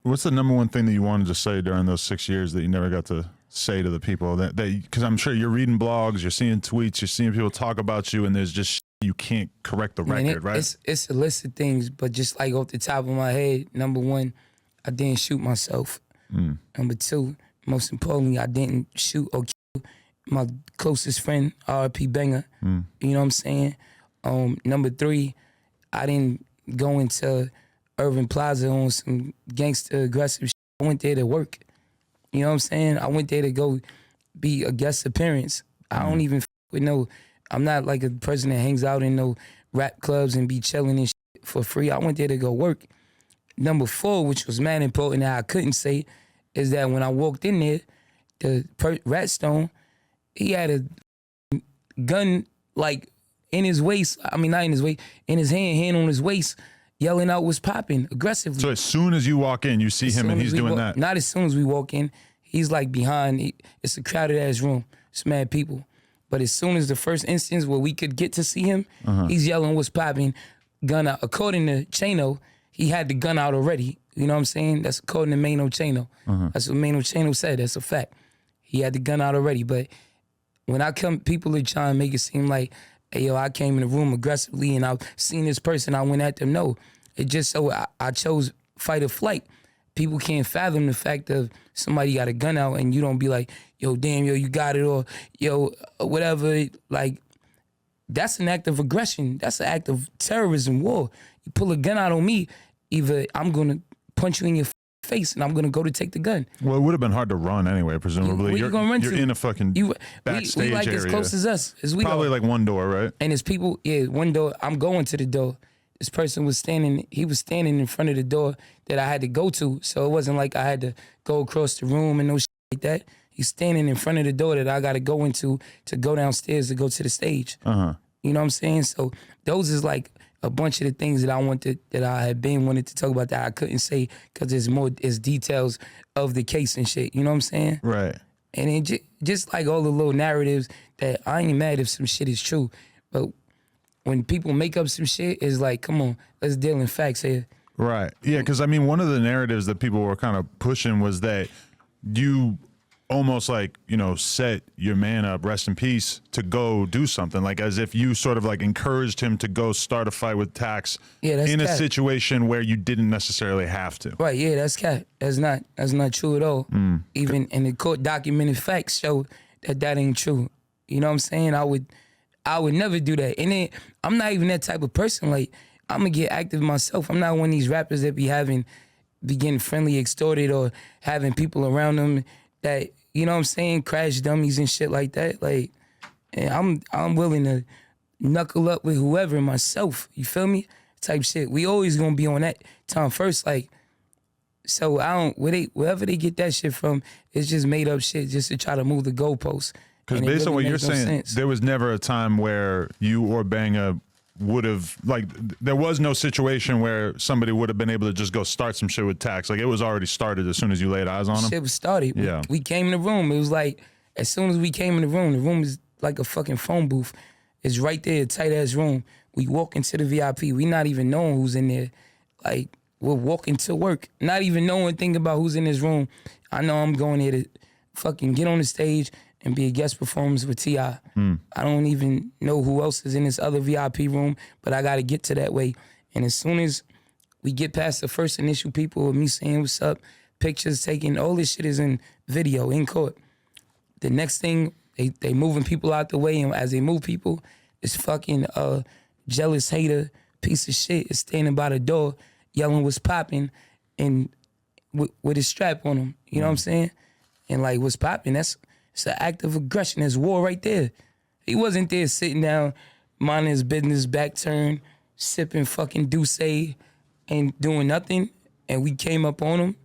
What's the number one thing that you wanted to say during those 6 years that you never got to say to the people? That because I'm sure you're reading blogs, you're seeing tweets, you're seeing people talk about you, and there's just you can't correct the record, right? It's a list of things, but just like off the top of my head, number one, I didn't shoot myself. Number two, most importantly, I didn't shoot or kill my closest friend, R.P. Banger. You know what I'm saying? Number three, I didn't go into Urban Plaza on some gangster aggressive shit. I went there to work. You know what I'm saying? I went there to go be a guest appearance. I don't even with I'm not like a person that hangs out in no rap clubs and be chilling and shit for free. I went there to go work. Number four, which was mad important that I couldn't say, is that when I walked in there, the Ratstone, he had a gun like in his waist. I mean, not in his waist, in his hand on his waist, yelling out what's popping aggressively. So as soon as you walk in, you see him and he's doing that? Not as soon as we walk in. He's like behind. It's a crowded-ass room. It's mad people. But as soon as the first instance where we could get to see him, he's yelling what's popping, gun out. According to Chano, he had the gun out already. You know what I'm saying? That's according to Mano Chano. That's what Mano Chano said. That's a fact. He had the gun out already. But when I come, people are trying to make it seem like, hey, yo, I came in the room aggressively and I've seen this person, I went at them. No, it just so I chose fight or flight. People can't fathom the fact of somebody got a gun out and you don't be like, yo, damn, yo, you got it, or yo, whatever. Like, that's an act of aggression. That's an act of terrorism, war. You pull a gun out on me, either I'm going to punch you in your face and I'm going to go to take the gun. Well, it would have been hard to run anyway, presumably. Where you gonna run you're to? in a fucking backstage we like area. As close as us as we Probably are. like one door, right? And there's people, one door, I'm going to the door. This person was standing in front of the door that I had to go to. So it wasn't like I had to go across the room and no shit like that. He's standing in front of the door that I got to go into to go downstairs to go to the stage. You know what I'm saying? So those is like a bunch of the things that I had been wanted to talk about that I couldn't say because it's details of the case and shit. You know what I'm saying? Right. And it just like all the little narratives that I ain't mad if some shit is true, but when people make up some shit, it's like, come on, let's deal in facts here. Right. Yeah, because I mean, one of the narratives that people were kind of pushing was that you almost like, set your man up, rest in peace, to go do something, like as if you sort of like encouraged him to go start a fight with Tax in a situation where you didn't necessarily have to. Right, yeah, that's cat. That's not true at all. Even in the court documented facts show that ain't true. You know what I'm saying? I would never do that. And then I'm not even that type of person. Like, I'm gonna get active myself. I'm not one of these rappers that be getting friendly extorted or having people around them that, you know what I'm saying, crash dummies and shit like that. Like, and I'm willing to knuckle up with whoever myself. You feel me? Type shit. We always gonna be on that time first. Like, so wherever they get that shit from, it's just made up shit just to try to move the goalposts. Because based on what you're saying, there was never a time where you or Banga would have, like, there was no situation where somebody would have been able to just go start some shit with Tax. Like, it was already started as soon as you laid eyes on him. Shit was started. Yeah. We came in the room. It was like, as soon as we came in the room is like a fucking phone booth. It's right there, tight-ass room. We walk into the VIP. We not even knowing who's in there. Like, we're walking to work, not even knowing, think about who's in this room. I know I'm going here to fucking get on the stage and be a guest performance with T.I. I don't even know who else is in this other VIP room, but I got to get to that way. And as soon as we get past the first initial people of me saying what's up, pictures taken, all this shit is in video, in court. The next thing, they moving people out the way, and as they move people, this fucking jealous hater piece of shit is standing by the door yelling what's popping and with his strap on him. You know what I'm saying? And like, what's popping, it's an act of aggression. There's war right there. He wasn't there sitting down, minding his business, back turned, sipping fucking Douce and doing nothing, and we came up on him.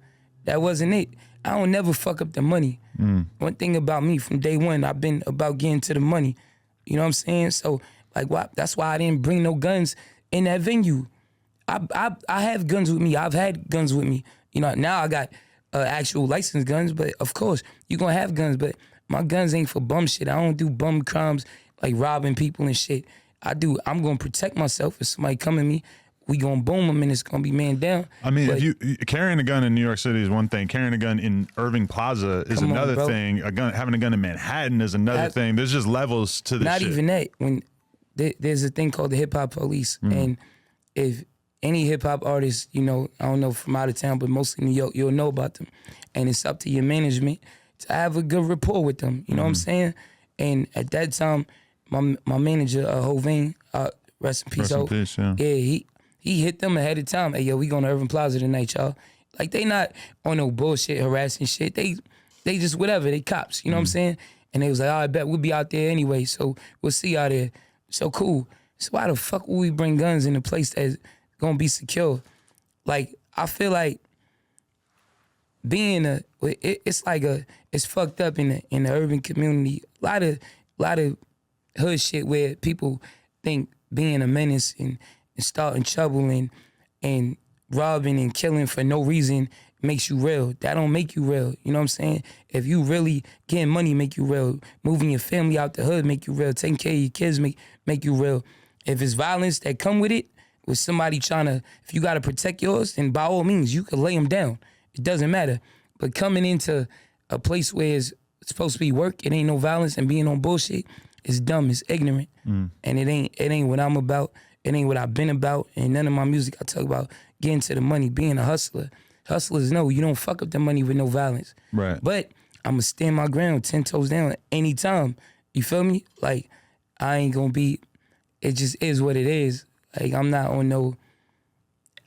That wasn't it. I don't never fuck up the money. One thing about me from day one, I've been about getting to the money. You know what I'm saying? So, like, that's why I didn't bring no guns in that venue. I have guns with me. I've had guns with me. You know, now I got actual licensed guns, but of course, you're gonna have guns, but my guns ain't for bum shit. I don't do bum crimes like robbing people and shit. I'm gonna protect myself if somebody come at me we gonna boom them and it's gonna be man down. I mean, But if you carrying a gun in New York City is one thing. Carrying a gun in Irving Plaza is Come on, another bro. thing. Having a gun in Manhattan is another thing. There's just levels to this not shit. even that. When there's a thing called the hip hop police, and if any hip hop artist, you know, I don't know from out of town, but mostly New York, you'll know about them, and it's up to your management to have a good rapport with them. You know what I'm saying? And at that time, my manager, Hovain, rest in peace. Rest in Ho. peace, yeah. He hit them ahead of time. Hey, yo, we going to Irving Plaza tonight, y'all. Like, they not on no bullshit, harassing shit. They just whatever. They cops, you know what I'm saying? And they was like, I bet we'll be out there anyway, so we'll see y'all there. So cool. So why the fuck would we bring guns in a place that's gonna be secure? Like, I feel like being it's fucked up in the urban community. A lot of hood shit where people think being a menace and starting trouble and robbing and killing for no reason makes you real. That don't make you real. You know what I'm saying? If you really getting money make you real. Moving your family out the hood make you real. Taking care of your kids make you real. If it's violence that come with it, with somebody if you gotta protect yours, then by all means, you can lay them down. It doesn't matter. But coming into a place where it's supposed to be work, it ain't no violence, and being on bullshit, it's dumb, it's ignorant. And it ain't what I'm about. It ain't what I've been about. And none of my music I talk about getting to the money, being a hustler. Hustlers know you don't fuck up the money with no violence. Right. But I'ma stand my ground 10 toes down anytime. You feel me? Like, I ain't gonna be, it just is what it is. Like, I'm not on no,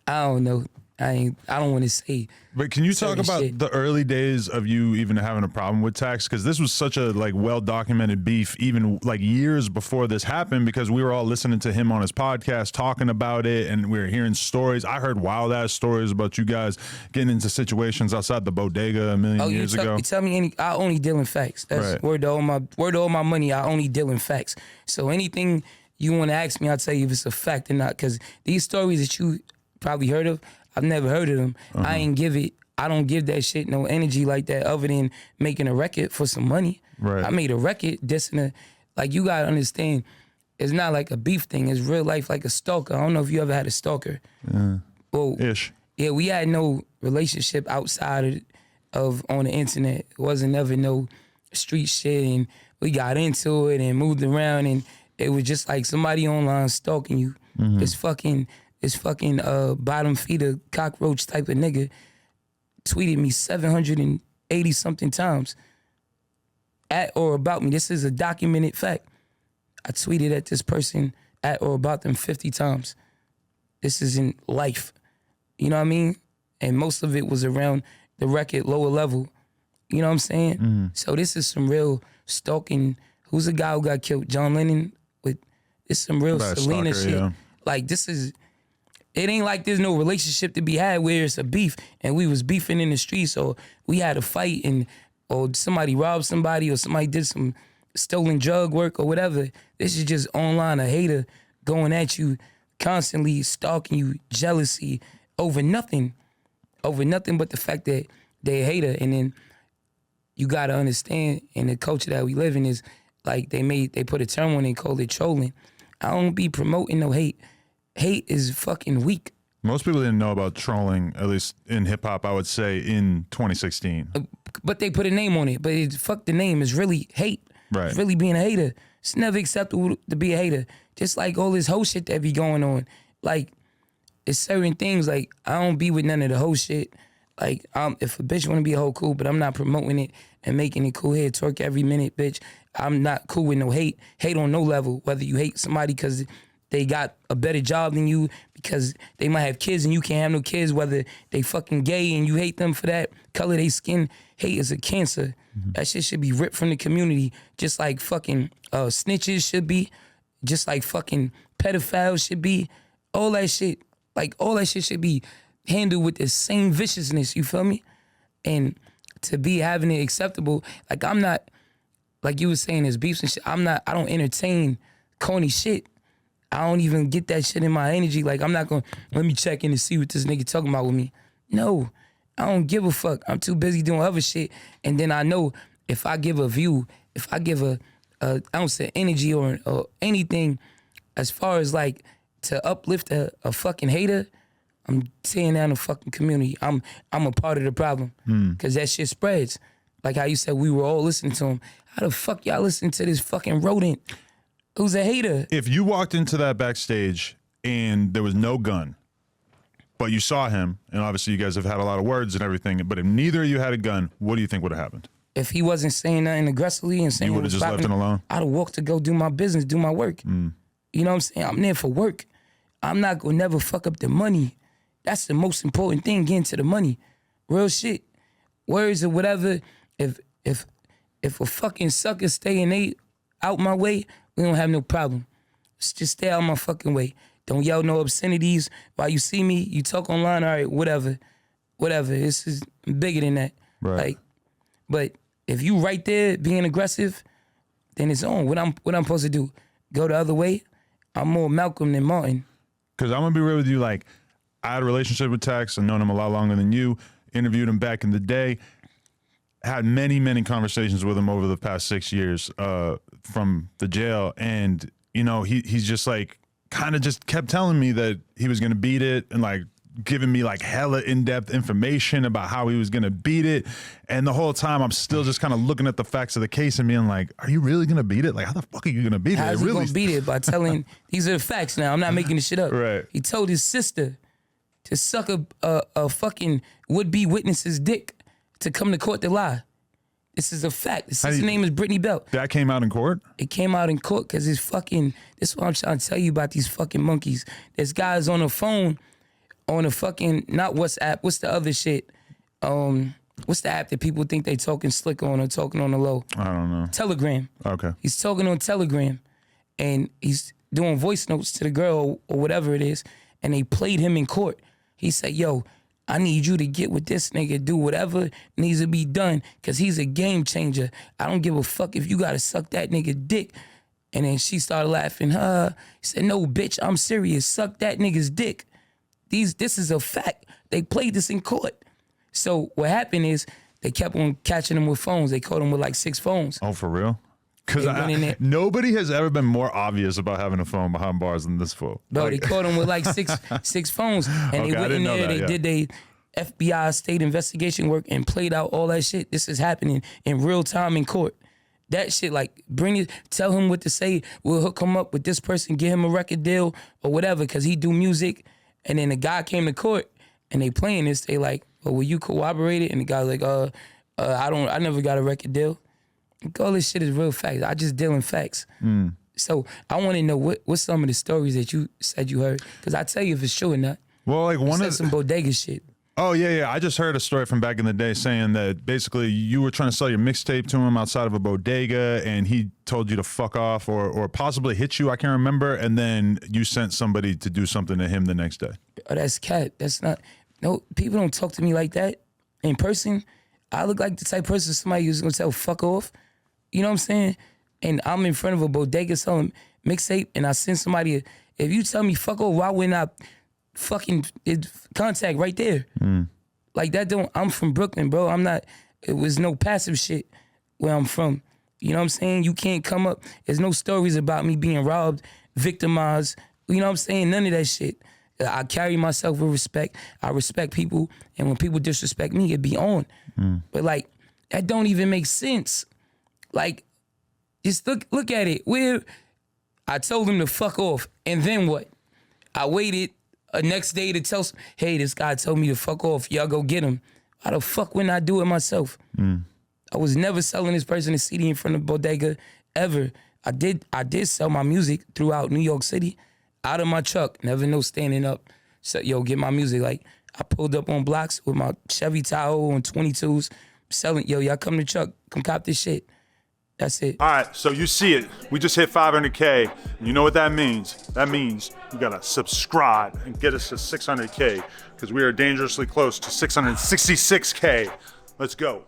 I don't know. I don't want to say. But can you talk about shit. the early days of you even having a problem with tax? Because this was such a like well-documented beef, even like years before this happened, because we were all listening to him on his podcast talking about it, and we were hearing stories. I heard wild ass stories about you guys getting into situations outside the bodega a million years ago. You tell me I only deal in facts. That's Right. word to all my money. I only deal in facts. So anything you want to ask me, I'll tell you if it's a fact or not. Because these stories that you probably heard of, I've never heard of them. I don't give that shit no energy like that other than making a record for some money. Right. I made a record dissing like, you gotta understand, it's not like a beef thing. It's real life, like a stalker. I don't know if you ever had a stalker. Well, Ish. yeah, we had no relationship outside of on the internet. It wasn't ever no street shit, and we got into it and moved around, and it was just like somebody online stalking you. This fucking bottom feeder cockroach type of nigga tweeted me 780 something times at or about me. This is a documented fact. I tweeted at this person at or about them 50 times. This is in life. You know what I mean? And most of it was around the record lower level. You know what I'm saying? So this is some real stalking. Who's the guy who got killed? John Lennon? It's some real About a Selena stalker, shit. yeah. Like, this is, it ain't like there's no relationship to be had where it's a beef and we was beefing in the streets, or we had a fight or somebody robbed somebody, or somebody did some stolen drug work or whatever. This is just online, a hater going at you, constantly stalking you, jealousy over nothing but the fact that they a hater. And then you gotta understand, in the culture that we live in, is like they put a term on it called it trolling. I don't be promoting no hate. Hate is fucking weak. Most people didn't know about trolling, at least in hip hop, I would say, in 2016. But they put a name on it. But fuck the name. It's really hate. Right. It's really being a hater. It's never acceptable to be a hater. Just like all this whole shit that be going on. Like, it's certain things, like, I don't be with none of the whole shit. Like, if a bitch want to be a hoe, cool, but I'm not promoting it and making it cool. Here, twerk every minute, bitch. I'm not cool with no hate. Hate on no level. Whether you hate somebody because they got a better job than you, because they might have kids and you can't have no kids, whether they fucking gay and you hate them for that, color they skin. Hate is a cancer. That shit should be ripped from the community, just like fucking snitches should be, just like fucking pedophiles should be. All that shit, like, all that shit should be handled with the same viciousness, you feel me? And to be having it acceptable, like, I'm not, like you was saying, there's beefs and shit. I don't entertain corny shit. I don't even get that shit in my energy. Like, I'm not gonna, let me check in and see what this nigga talking about with me. No, I don't give a fuck. I'm too busy doing other shit. And then I know if I give a view, if I give a ounce of energy or anything, as far as like to uplift a fucking hater, I'm tearing down the fucking community. I'm a part of the problem because that shit spreads. Like how you said we were all listening to him. How the fuck y'all listen to this fucking rodent who's a hater? If you walked into that backstage and there was no gun, but you saw him, and obviously you guys have had a lot of words and everything, but if neither of you had a gun, what do you think would have happened? If he wasn't saying nothing aggressively and saying You would have just left him alone? I'd have walked to go do my business, do my work. You know what I'm saying? I'm there for work. I'm not gonna never fuck up the money. That's the most important thing, getting to the money. Real shit. Words or whatever. If a fucking sucker stay and they out my way, we don't have no problem. Just stay out my fucking way. Don't yell no obscenities. While you see me, you talk online, all right, whatever. This is bigger than that. Right. Like, but if you right there being aggressive, then it's on. What I'm supposed to do? Go the other way? I'm more Malcolm than Martin. Because I'm going to be real with you, like, I had a relationship with Tex. I've known him a lot longer than you. Interviewed him back in the day. Had many, many conversations with him over the past 6 years from the jail. And, you know, he's just like, kind of just kept telling me that he was going to beat it and like giving me like hella in-depth information about how he was going to beat it. And the whole time I'm still just kind of looking at the facts of the case and being like, are you really going to beat it? Like, how the fuck are you going to beat it? How's he going to beat it? By telling, these are the facts now. I'm not making this shit up. Right. He told his sister to suck a fucking would-be witness's dick to come to court to lie. This is a fact. His sister's name is Brittany Belt. That came out in court? It came out in court because it's fucking, this is what I'm trying to tell you about these fucking monkeys. There's guys on the phone, on a fucking, not WhatsApp, what's the other shit? What's the app that people think they talking slick on or talking on the low? I don't know. Telegram. Okay. He's talking on Telegram and he's doing voice notes to the girl or whatever it is, and they played him in court. He said, yo, I need you to get with this nigga, do whatever needs to be done, because he's a game changer. I don't give a fuck if you gotta suck that nigga dick. And then she started laughing. He said, no, bitch, I'm serious. Suck that nigga's dick. This is a fact. They played this in court. So what happened is they kept on catching him with phones. They caught him with like 6 phones. Oh, for real? Because nobody has ever been more obvious about having a phone behind bars than this fool. Bro, Like, they caught him with like six phones. And Okay, they I went in didn't know there, that, they yeah. did they FBI state investigation work and played out all that shit. This is happening in real time in court. That shit, like, tell him what to say. We'll hook him up with this person, get him a record deal or whatever, because he do music. And then the guy came to court and they playing this. They like, oh, will you corroborate it? And the guy's like, I never got a record deal. Like, all this shit is real facts. I just deal in facts. So I want to know what's some of the stories that you said you heard, because I tell you if it's true or not. well, like one of Some bodega shit. Oh, yeah. I just heard a story from back in the day saying that basically you were trying to sell your mixtape to him outside of a bodega and he told you to fuck off or possibly hit you. I can't remember. And then you sent somebody to do something to him the next day. Oh, that's cat. That's not. No, people don't talk to me like that in person. I look like the type of person somebody who's going to tell fuck off. You know what I'm saying? And I'm in front of a bodega selling mixtape and I send somebody, if you tell me fuck off, why wouldn't I fucking contact right there? Like that I'm from Brooklyn, bro. It was no passive shit where I'm from. You know what I'm saying? You can't come up. There's no stories about me being robbed, victimized. You know what I'm saying? None of that shit. I carry myself with respect. I respect people. And when people disrespect me, it be on. But like, that don't even make sense. Like, just look at it. I told him to fuck off. And then what? I waited next day to tell, hey, this guy told me to fuck off. Y'all go get him. How the fuck wouldn't I do it myself? I was never selling this person a CD in front of bodega ever. I did sell my music throughout New York City, out of my truck, never no standing up. So, yo, get my music. Like, I pulled up on blocks with my Chevy Tahoe on 22s, selling, yo, y'all come to truck, come cop this shit. That's it. All right, so you see it. We just hit 500K. You know what that means? That means you gotta subscribe and get us to 600K because we are dangerously close to 666K. Let's go.